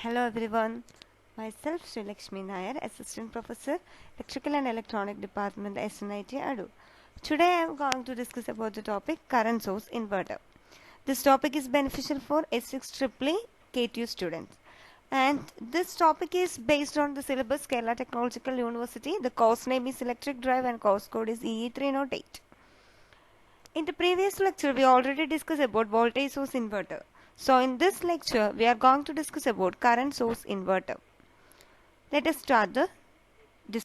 Hello everyone, myself Sri Lakshmi Nair, Assistant Professor, Electrical and Electronic Department, SNIT Adu. Today I am going to discuss about the topic current source inverter. This topic is beneficial for S6EE K2 students. And this topic is based on the syllabus Kerala Technological University. The course name is Electric Drive and course code is EE308. In the previous lecture, we already discussed about voltage source inverter. So in this lecture, we are going to discuss about current source inverter. Let us start the discussion.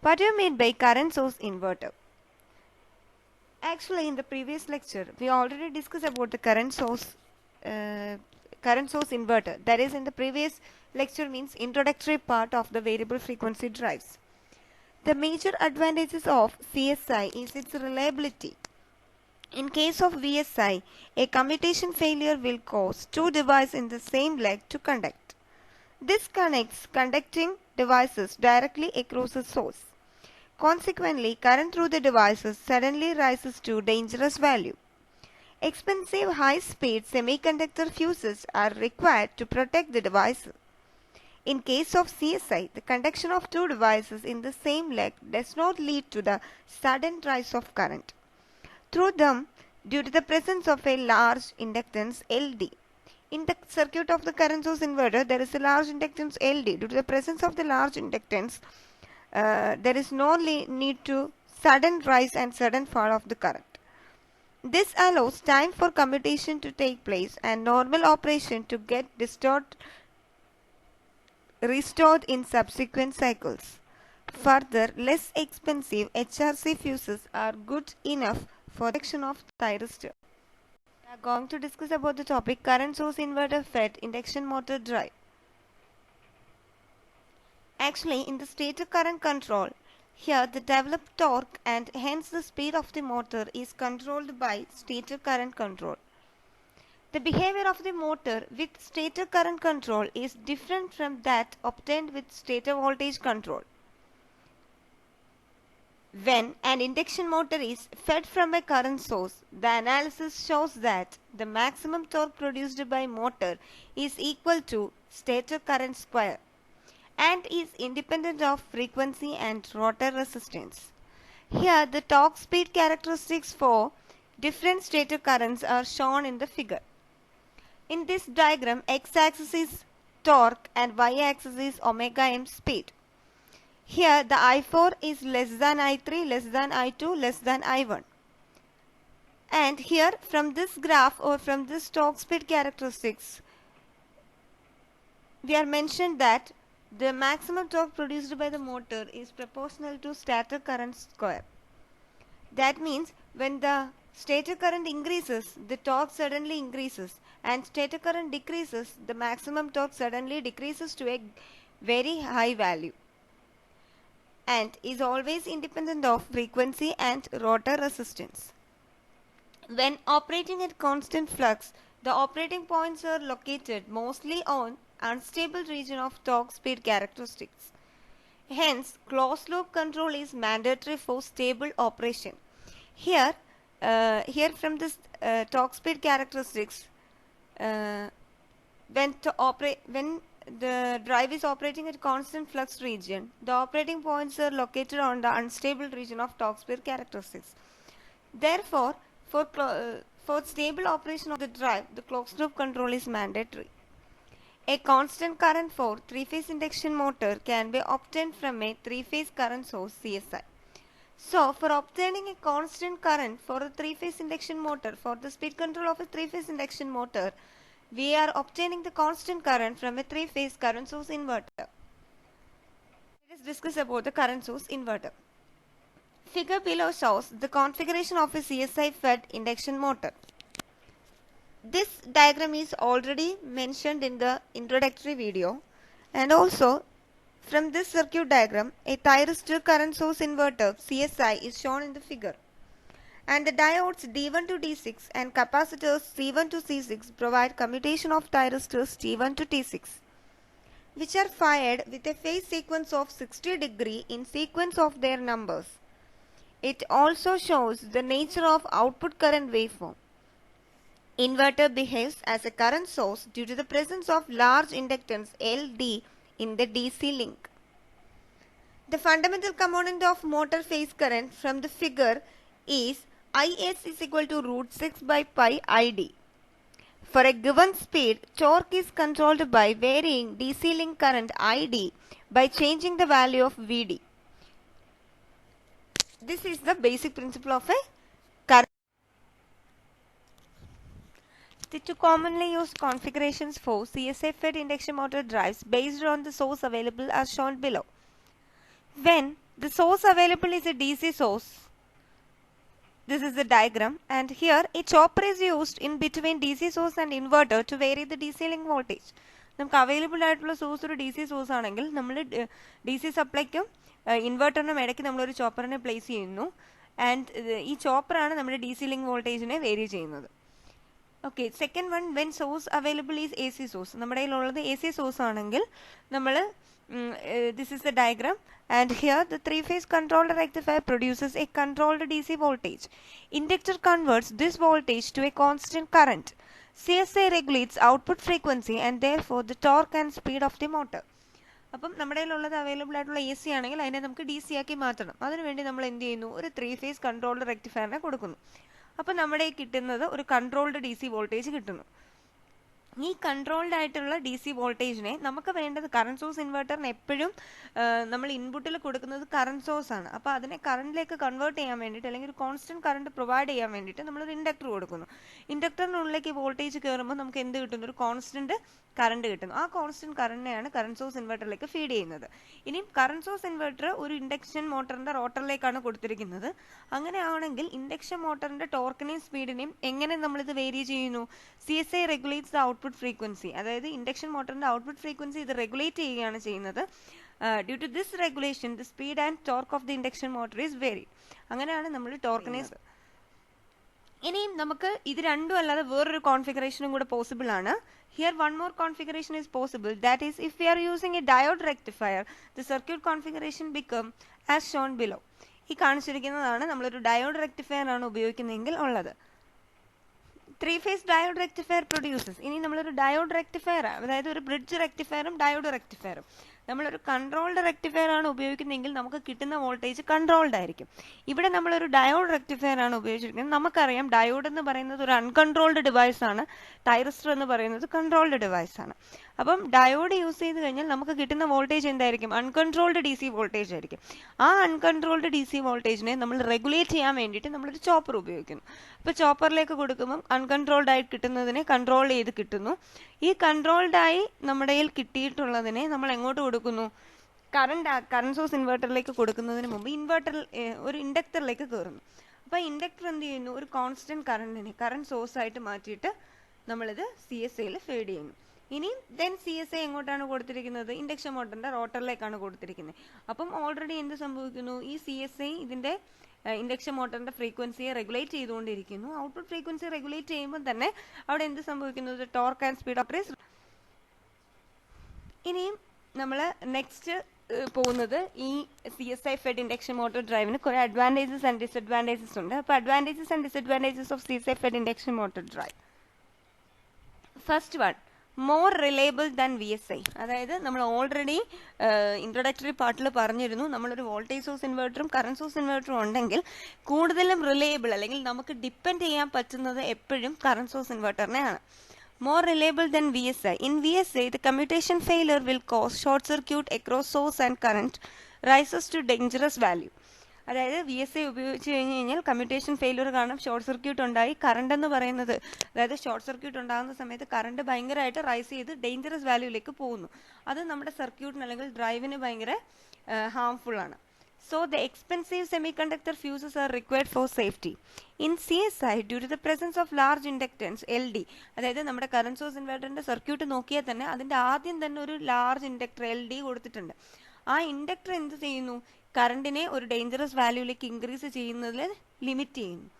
What do you mean by current source inverter? Actually, in the previous lecture, we already discussed about the current source inverter. That is, in the previous lecture means introductory part of the variable frequency drives. The major advantages of CSI is its reliability. In case of VSI, a commutation failure will cause two devices in the same leg to conduct. This connects conducting devices directly across the source. Consequently, current through the devices suddenly rises to dangerous value. Expensive high-speed semiconductor fuses are required to protect the devices. In case of CSI, the conduction of two devices in the same leg does not lead to the sudden rise of current through them due to the presence of a large inductance LD. In the circuit of the current source inverter, there is a large inductance LD. Due to the presence of the large inductance, there is no need to sudden rise and sudden fall of the current. This allows time for commutation to take place and normal operation to get restored in subsequent cycles. Further, less expensive HRC fuses are good enough for protection of thyristor. We are going to discuss about the topic current source inverter fed induction motor drive. Actually, in the stator current control, here the developed torque and hence the speed of the motor is controlled by stator current control. The behavior of the motor with stator current control is different from that obtained with stator voltage control. When an induction motor is fed from a current source, the analysis shows that the maximum torque produced by motor is equal to stator current square and is independent of frequency and rotor resistance. Here the torque speed characteristics for different stator currents are shown in the figure. In this diagram, x-axis is torque and y-axis is omega m speed. Here the I4 is less than I3, less than I2, less than I1. And here from this graph or from this torque speed characteristics, we are mentioned that the maximum torque produced by the motor is proportional to stator current square. That means when the stator current increases, the torque suddenly increases, and stator current decreases, the maximum torque suddenly decreases to a very high value and is always independent of frequency and rotor resistance. When operating at constant flux, the operating points are located mostly on unstable region of torque speed characteristics. Hence, closed loop control is mandatory for stable operation. Here from this torque speed characteristics, when the drive is operating at constant flux region, the operating points are located on the unstable region of torque speed characteristics. Therefore, for stable operation of the drive, the closed loop control is mandatory. A constant current for three-phase induction motor can be obtained from a three-phase current source CSI. So, for obtaining a constant current for a three-phase induction motor, for the speed control of a three-phase induction motor, we are obtaining the constant current from a three-phase current source inverter. Let us discuss about the current source inverter. Figure below shows the configuration of a CSI fed induction motor. This diagram is already mentioned in the introductory video, and also from this circuit diagram, a thyristor current source inverter CSI is shown in the figure. And the diodes D1 to D6 and capacitors C1 to C6 provide commutation of thyristors T1 to T6, which are fired with a phase sequence of 60 degree in sequence of their numbers. It also shows the nature of output current waveform. Inverter behaves as a current source due to the presence of large inductance LD in the DC link. The fundamental component of motor phase current from the figure is IS is equal to root 6 by pi ID. For a given speed, torque is controlled by varying DC link current ID by changing the value of VD. This is the basic principle of a current. The two commonly used configurations for CSI-fed induction motor drives based on the source available are shown below. When the source available is a DC source, this is the diagram, and here a chopper is used in between DC source and inverter to vary the DC link voltage. നമുക്ക് available ആയിട്ടുള്ള source ഒരു DC source ആണെങ്കിൽ നമ്മൾ DC സപ്ലൈക്കും ഇൻവെർട്ടറിനും ഇടയ്ക്ക് നമ്മളൊരു ചോപ്പറിനെ place ചെയ്യുന്നു. And ഈ ചോപ്പറാണ് നമ്മുടെ DC ലിങ്ക് വോൾട്ടേജിനെ വേരി ചെയ്യുന്നത്. Okay, second one, when source available is AC source. നമ്മുടെ കയ്യിലുള്ളത് AC സോഴ്സ് ആണെങ്കിൽ നമ്മൾ this is the diagram, and here the three-phase controller rectifier produces a controlled DC voltage. Inductor converts this voltage to a constant current. CSI regulates output frequency and therefore the torque and speed of the motor. അപ്പം നമ്മുടെ കയ്യിലുള്ളത് available ആയിട്ടുള്ള AC ആണെങ്കിൽ അതിനെ നമുക്ക് DC ആക്കി മാറ്റണം. അതിനുവേണ്ടി നമ്മൾ എന്ത് ചെയ്യുന്നു, ഒരു ത്രീ-ഫേസ് കൺട്രോളർ റെക്ടിഫയറിനെ കൊടുക്കുന്നു. അപ്പം നമ്മുടെ കിട്ടുന്നത് ഒരു കൺട്രോൾഡ് DC വോൾട്ടേജ് കിട്ടുന്നു. ഈ കൺട്രോൾഡ് ആയിട്ടുള്ള DC വോൾട്ടേജിനെ നമുക്ക് വേണ്ടത് കറണ്ട് സോഴ്സ് ഇൻവെർട്ടറിന് എപ്പോഴും നമ്മൾ ഇൻപുട്ടിൽ കൊടുക്കുന്നത് കറണ്ട് സോഴ്സ് ആണ്. അപ്പോൾ അതിനെ കറണ്ടിലേക്ക് കൺവേർട്ട് ചെയ്യാൻ വേണ്ടിയിട്ട് അല്ലെങ്കിൽ ഒരു കോൺസ്റ്റന്റ് കറണ്ട് പ്രൊവൈഡ് ചെയ്യാൻ വേണ്ടിയിട്ട് നമ്മളൊരു ഇൻഡക്ടർ കൊടുക്കുന്നു. ഇൻഡക്ടറിനുള്ളിലേക്ക് വോൾട്ടേജ് കയറുമ്പോൾ നമുക്ക് എന്ത് കിട്ടുന്നു, ഒരു കോൺസ്റ്റന്റ് കറണ്ട് കിട്ടുന്നു. ആ കോൺസ്റ്റന്റ് കറണ്ടിനെയാണ് കറണ്ട് സോഴ്സ് ഇൻവെർട്ടറിലേക്ക് ഫീഡ് ചെയ്യുന്നത്. ഇനി കറണ്ട് സോഴ്സ് ഇൻവെർട്ടർ ഒരു ഇൻഡക്ഷൻ മോട്ടറിന്റെ റോട്ടറിലേക്കാണ് കൊടുത്തിരിക്കുന്നത്. അങ്ങനെയാണെങ്കിൽ ഇൻഡക്ഷൻ മോട്ടറിന്റെ ടോർക്കിനെയും സ്പീഡിനെയും എങ്ങനെ നമ്മളിത് വേരി ചെയ്യുന്നു? CSI regulates the output frequency. അതായത് ഇൻഡക്ഷൻ മോട്ടറിന്റെ ഔട്ട്പുട്ട് ഫ്രീക്വൻസി ഇത് റെഗുലേറ്റ് ചെയ്യുകയാണ് ചെയ്യുന്നത്. Due to this regulation the speed and torque of the induction motor is vary. അങ്ങനെയാണ് നമ്മൾ ടോർക്കിനെ. ഇനിയും നമുക്ക് ഇത് രണ്ടും അല്ലാതെ വേറൊരു കോൺഫിഗറേഷനും കൂടെ പോസിബിൾ ആണ്. Here one more configuration is possible, that is if we are using a diode rectifier, the circuit configuration become as shown below. ഈ കാണിച്ചിരിക്കുന്നതാണ് നമ്മളൊരു ഡയോഡ് റെക്ടിഫയർ ആണ് ഉപയോഗിക്കുന്നതെങ്കിൽ ഉള്ളത്. Three-phase diode rectifier produces. ഇനി നമ്മളൊരു ഡയോഡ് റെക്ടിഫയർ, അതായത് ഒരു ബ്രിഡ്ജ് റെക്ടിഫയറും ഡയോഡ് റെക്ടിഫയറും, നമ്മളൊരു കൺട്രോൾഡ് റെക്ടിഫയർ ആണ് ഉപയോഗിക്കുന്നതെങ്കിൽ നമുക്ക് കിട്ടുന്ന വോൾട്ടേജ് കൺട്രോൾഡ് ആയിരിക്കും. ഇവിടെ നമ്മളൊരു ഡയോഡ് റെക്ടിഫയർ ആണ് ഉപയോഗിച്ചിരിക്കുന്നത്. നമുക്കറിയാം ഡയോഡ് എന്ന് പറയുന്നത് ഒരു അൺകൺട്രോൾഡ് ഡിവൈസ് ആണ്, തൈറിസ്റ്റർ എന്ന് പറയുന്നത് കൺട്രോൾഡ് ഡിവൈസ് ആണ്. അപ്പം ഡയോഡ് യൂസ് ചെയ്ത് കഴിഞ്ഞാൽ നമുക്ക് കിട്ടുന്ന വോൾട്ടേജ് എന്തായിരിക്കും? അൺകൺട്രോൾഡ് DC വോൾട്ടേജ് ആയിരിക്കും. ആ അൺകൺട്രോൾഡ് DC വോൾട്ടേജിനെ നമ്മൾ റെഗുലേറ്റ് ചെയ്യാൻ വേണ്ടിയിട്ട് നമ്മളൊരു ചോപ്പർ ഉപയോഗിക്കുന്നു. അപ്പോൾ ചോപ്പറിലേക്ക് കൊടുക്കുമ്പം അൺകൺട്രോൾഡ് ആയി കിട്ടുന്നതിനെ കൺട്രോൾ ചെയ്ത് കിട്ടുന്നു. ഈ കൺട്രോൾഡ് ആയി നമ്മുടെ കയ്യിൽ കിട്ടിയിട്ടുള്ളതിനെ നമ്മൾ എങ്ങോട്ട് കൊടുക്കുന്നു? കറണ്ട് സോഴ്സ് ഇൻവെർട്ടറിലേക്ക് കൊടുക്കുന്നതിന് മുമ്പ് ഒരു ഇൻഡക്ടറിലേക്ക് കയറുന്നു. അപ്പോൾ ഇൻഡക്ടർ എന്ത് ചെയ്യുന്നു? ഒരു കോൺസ്റ്റന്റ് കറണ്ടിനെ കറണ്ട് സോഴ്സ് ആയിട്ട് മാറ്റിയിട്ട് നമ്മളിത് CSIയിൽ ഫീഡ് ചെയ്യുന്നു. ഇനി ദെൻ CSI എങ്ങോട്ടാണ് കൊടുത്തിരിക്കുന്നത്? ഇൻഡക്ഷൻ മോട്ടറിന്റെ റോട്ടറിലേക്കാണ് കൊടുത്തിരിക്കുന്നത്. അപ്പം ഓൾറെഡി എന്ത് സംഭവിക്കുന്നു? ഈ CSI ഇതിന്റെ ഇൻഡക്ഷൻ മോട്ടറിന്റെ ഫ്രീക്വൻസിയെ റെഗുലേറ്റ് ചെയ്തുകൊണ്ടിരിക്കുന്നു. ഔട്ട്പുട്ട് ഫ്രീക്വൻസി റെഗുലേറ്റ് ചെയ്യുമ്പോൾ തന്നെ അവിടെ എന്ത് സംഭവിക്കുന്നത്? Torque and speed of race. ഇനിയും നമ്മൾ നെക്സ്റ്റ് പോകുന്നത് ഈ CSI ഫെഡ് ഇൻഡക്ഷൻ മോട്ടോർ ഡ്രൈവിന് കുറേ അഡ്വാൻറ്റേജസ് ആൻഡ് ഡിസഡ്വാൻറ്റേജസ് ഉണ്ട്. അപ്പോൾ advantages and disadvantages of CSI fed induction motor drive. First one, more reliable than VSI. അതായത് നമ്മൾ ഓൾറെഡി ഇൻട്രൊഡക്ടറി പാർട്ടിൽ പറഞ്ഞിരുന്നു, നമ്മളൊരു വോൾട്ടേജ് സോഴ്സ് ഇൻവെർട്ടറും കറണ്ട് സോഴ്സ് ഇൻവെർട്ടറും ഉണ്ടെങ്കിൽ കൂടുതലും റിലയബിൾ അല്ലെങ്കിൽ നമുക്ക് ഡിപ്പെൻഡ് ചെയ്യാൻ പറ്റുന്നത് എപ്പോഴും കറണ്ട് സോഴ്സ് ഇൻവെർട്ടറിനെയാണ്. More reliable than VSI. In VSI, the commutation failure will cause short circuit across source and current rises to dangerous value. അതായത് VSI ഉപയോഗിച്ച് കഴിഞ്ഞാൽ കമ്മ്യൂട്ടേഷൻ ഫെയിലിയർ കാരണം ഷോർട്ട് സർക്യൂട്ട് ഉണ്ടായി കറണ്ട് എന്ന് പറയുന്നത്, അതായത് ഷോർട്ട് സർക്യൂട്ട് ഉണ്ടാകുന്ന സമയത്ത് കറണ്ട് ഭയങ്കരമായിട്ട് റൈസ് ചെയ്ത് ഡേഞ്ചറസ് വാല്യൂയിലേക്ക് പോകുന്നു. അത് നമ്മുടെ സർക്യൂട്ടിന് അല്ലെങ്കിൽ ഡ്രൈവിന് ഭയങ്കര ഹാംഫുൾ ആണ്. So the expensive semiconductor fuses are required for safety. In CSI, due to the presence of large inductance LD, അതായത് നമ്മുടെ കറണ്ട് സോഴ്സ് ഇൻവെർട്ടറിന്റെ സർക്യൂട്ട് നോക്കിയാൽ തന്നെ അതിന്റെ ആദ്യം തന്നെ ഒരു ലാർജ് ഇൻഡക്ടർ LD കൊടുത്തിട്ടുണ്ട്. ആ ഇൻഡക്ടർ എന്ത് ചെയ്യുന്നു? കറണ്ടിനെ ഒരു ഡേഞ്ചറസ് വാല്യൂയിലേക്ക് ഇൻക്രീസ് ചെയ്യുന്നതിൽ ലിമിറ്റ് ചെയ്യുന്നു.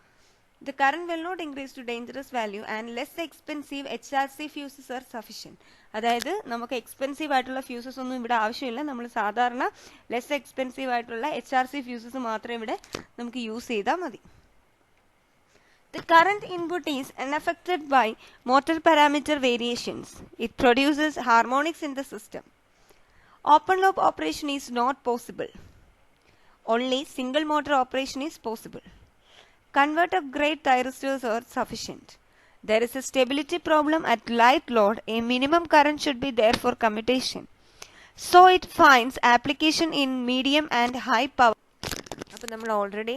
The current will not increase to dangerous value and less expensive HRC fuses are sufficient. അതായത് നമുക്ക് എക്സ്പെൻസീവ് ആയിട്ടുള്ള ഫ്യൂസസ് ഒന്നും ഇവിടെ ആവശ്യമില്ല. നമ്മൾ സാധാരണ ലെസ് എക്സ്പെൻസീവ് ആയിട്ടുള്ള HRC ഫ്യൂസസ് മാത്രമേ ഇവിടെ നമുക്ക് യൂസ് ചെയ്താൽ മതി. The current input is unaffected by motor parameter variations. It produces harmonics in the system. Open loop operation is not possible. Only single motor operation is possible. Converter grade thyristors are sufficient. There is a stability problem at light load. A minimum current should be there for commutation. So it finds application in medium and high power. അപ്പോൾ നമ്മൾ already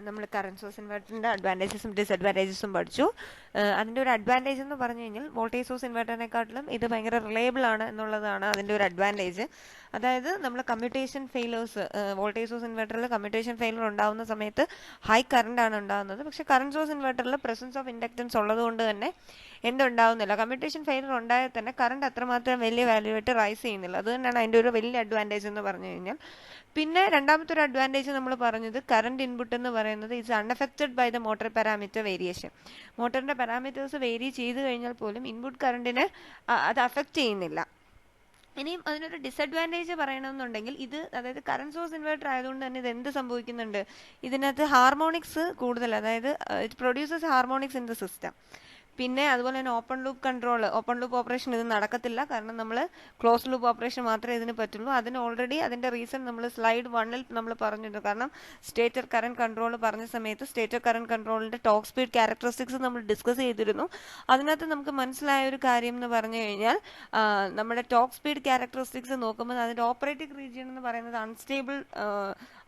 നമ്മൾ current source ഇൻവെർട്ടറിൻ്റെ അഡ്വാൻറ്റേജസും ഡിസഡ്വാൻറ്റേജസും പഠിച്ചു. അതിൻ്റെ ഒരു advantage എന്ന് പറഞ്ഞു കഴിഞ്ഞാൽ voltage source ഇൻവെർട്ടറിനെക്കാട്ടിലും ഇത് ഭയങ്കര റിലയബിൾ ആണ് എന്നുള്ളതാണ് അതിൻ്റെ ഒരു അഡ്വാൻറ്റേജ്. അതായത് നമ്മൾ കമ്മ്യൂട്ടേഷൻ ഫെയിലേഴ്സ്, വോൾട്ടേജ് സോഴ്സ് ഇൻവെർട്ടറിൽ കമ്മ്യൂട്ടേഷൻ ഫെയിലർ ഉണ്ടാകുന്ന സമയത്ത് ഹൈ കറണ്ട് ആണ് ഉണ്ടാകുന്നത്. പക്ഷേ കറണ്ട് സോഴ്സ് ഇൻവെർട്ടറിൽ പ്രസൻസ് ഓഫ് ഇൻഡക്റ്റൻസ് ഉള്ളതുകൊണ്ട് തന്നെ എന്തുണ്ടാവുന്നില്ല, കമ്മ്യൂട്ടേഷൻ ഫെയിലർ ഉണ്ടായാൽ തന്നെ കറണ്ട് അത്രമാത്രം വലിയ വാല്യൂ ആയിട്ട് റൈസ് ചെയ്യുന്നില്ല. അത് തന്നെയാണ് അതിൻ്റെ ഒരു വലിയ അഡ്വാൻറ്റേജ് എന്ന് പറഞ്ഞു കഴിഞ്ഞാൽ. പിന്നെ രണ്ടാമത്തെ ഒരു അഡ്വാൻറ്റേജ് നമ്മൾ പറഞ്ഞത് കറണ്ട് ഇൻപുട്ട് എന്ന് പറയുന്നത് it's unaffected by the motor parameter variation. മോട്ടറിന്റെ പാരാമീറ്റേഴ്സ് വേരി ചെയ്ത് കഴിഞ്ഞാൽ പോലും ഇൻപുട്ട് കറണ്ടിനെ അത് അഫക്റ്റ് ചെയ്യുന്നില്ല. ഇനിയും അതിനൊരു ഡിസഡ്വാൻറ്റേജ് പറയണമെന്നുണ്ടെങ്കിൽ ഇത്, അതായത് കറണ്ട് സോഴ്സ് ഇൻവെർട്ടർ ആയതുകൊണ്ട് തന്നെ ഇത് എന്ത് സംഭവിക്കുന്നുണ്ട്, ഇതിനകത്ത് ഹാർമോണിക്സ് കൂടുതൽ, അതായത് it produces harmonics in the system. പിന്നെ അതുപോലെ തന്നെ ഓപ്പൺ ലൂപ്പ് ഓപ്പറേഷൻ ഇത് നടക്കത്തില്ല. കാരണം നമ്മൾ ക്ലോസ് ലൂപ്പ് ഓപ്പറേഷൻ മാത്രമേ ഇതിന് പറ്റുള്ളൂ. അതിന് ഓൾറെഡി അതിൻ്റെ റീസൺ നമ്മൾ സ്ലൈഡ് 1-ൽ നമ്മൾ പറഞ്ഞിട്ടുണ്ട്. കാരണം സ്റ്റേറ്റർ കറണ്ട് കൺട്രോൾ പറഞ്ഞ സമയത്ത് സ്റ്റേറ്റർ കറണ്ട് കൺട്രോളിൻ്റെ ടോർക്ക് സ്പീഡ് ക്യാരക്ടറിസ്റ്റിക്സ് നമ്മൾ ഡിസ്കസ് ചെയ്തിരുന്നു. അതിനകത്ത് നമുക്ക് മനസ്സിലായ ഒരു കാര്യം എന്ന് പറഞ്ഞു കഴിഞ്ഞാൽ നമ്മുടെ ടോർക്ക് സ്പീഡ് ക്യാരക്ടറിസ്റ്റിക്സ് നോക്കുമ്പോൾ അതിൻ്റെ ഓപ്പറേറ്റിംഗ് റീജിയൻ എന്ന് പറയുന്നത്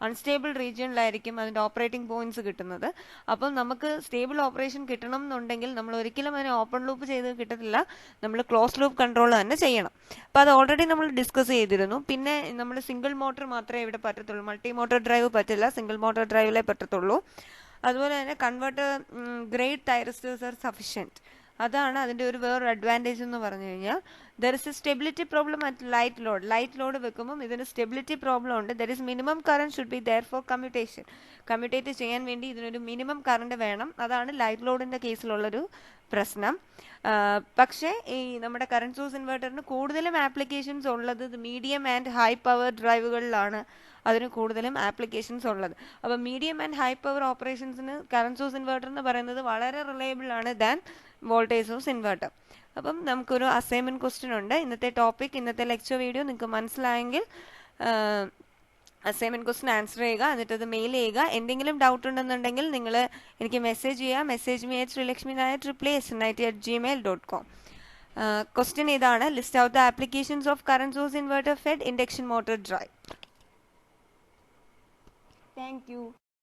അൺസ്റ്റേബിൾ റീജിയനിലായിരിക്കും അതിൻ്റെ ഓപ്പറേറ്റിംഗ് പോയിന്റ്സ് കിട്ടുന്നത്. അപ്പം നമുക്ക് സ്റ്റേബിൾ ഓപ്പറേഷൻ കിട്ടണം എന്നുണ്ടെങ്കിൽ നമ്മൾ ഒരിക്കലും അതിനെ ഓപ്പൺ ലൂപ്പ് ചെയ്ത് കിട്ടത്തില്ല, നമ്മൾ ക്ലോസ് ലൂപ്പ് കൺട്രോൾ തന്നെ ചെയ്യണം. അപ്പോൾ അത് ഓൾറെഡി നമ്മൾ ഡിസ്കസ് ചെയ്തിരുന്നു. പിന്നെ നമ്മൾ സിംഗിൾ മോട്ടർ മാത്രമേ ഇവിടെ പറ്റത്തുള്ളൂ, മൾട്ടി മോട്ടർ ഡ്രൈവ് പറ്റില്ല, സിംഗിൾ മോട്ടർ ഡ്രൈവിലേ പറ്റത്തുള്ളൂ. അതുപോലെ തന്നെ converter grade thyristors are sufficient. അതാണ് അതിൻ്റെ ഒരു വേറൊരു അഡ്വാൻറ്റേജ് എന്ന് പറഞ്ഞു കഴിഞ്ഞാൽ. There is a stability problem at light load വെക്കുമ്പം ഇതിന് സ്റ്റെബിലിറ്റി പ്രോബ്ലം ഉണ്ട്. There is minimum current should be there for commutate ചെയ്യാൻ വേണ്ടി ഇതിനൊരു മിനിമം കറണ്ട് വേണം. അതാണ് ലൈറ്റ് ലോഡിൻ്റെ കേസിലുള്ളൊരു പ്രശ്നം. പക്ഷേ ഈ നമ്മുടെ കറണ്ട് സോഴ്സ് ഇൻവെർട്ടറിന് കൂടുതലും ആപ്ലിക്കേഷൻസ് ഉള്ളത് മീഡിയം ആൻഡ് ഹൈ പവർ ഡ്രൈവുകളിലാണ് അതിന് കൂടുതലും ആപ്ലിക്കേഷൻസ് ഉള്ളത്. അപ്പോൾ മീഡിയം ആൻഡ് ഹൈ പവർ ഓപ്പറേഷൻസിന് കറണ്ട് സോഴ്സ് ഇൻവെർട്ടർ എന്ന് പറയുന്നത് വളരെ റിലയബിൾ ആണ് ദാൻ വോൾട്ടേജ് സോഴ്സ് ഇൻവെർട്ടർ. അപ്പം നമുക്കൊരു അസൈൻമെൻറ്റ് ക്വസ്റ്റ്യൻ ഉണ്ട്. ഇന്നത്തെ ലെക്ചർ വീഡിയോ നിങ്ങൾക്ക് മനസ്സിലായെങ്കിൽ അസൈൻമെൻറ്റ് ക്വസ്റ്റ്യൻ ആൻസർ ചെയ്യുക, എന്നിട്ടത് മെയിൽ ചെയ്യുക. എന്തെങ്കിലും ഡൗട്ട് ഉണ്ടെന്നുണ്ടെങ്കിൽ നിങ്ങൾ എനിക്ക് മെസ്സേജ് ചെയ്യുക. Message me at srilakshmi@gmail.com. Question ഇതാണ്: list out the applications of current source inverter fed induction motor drive. Thank U.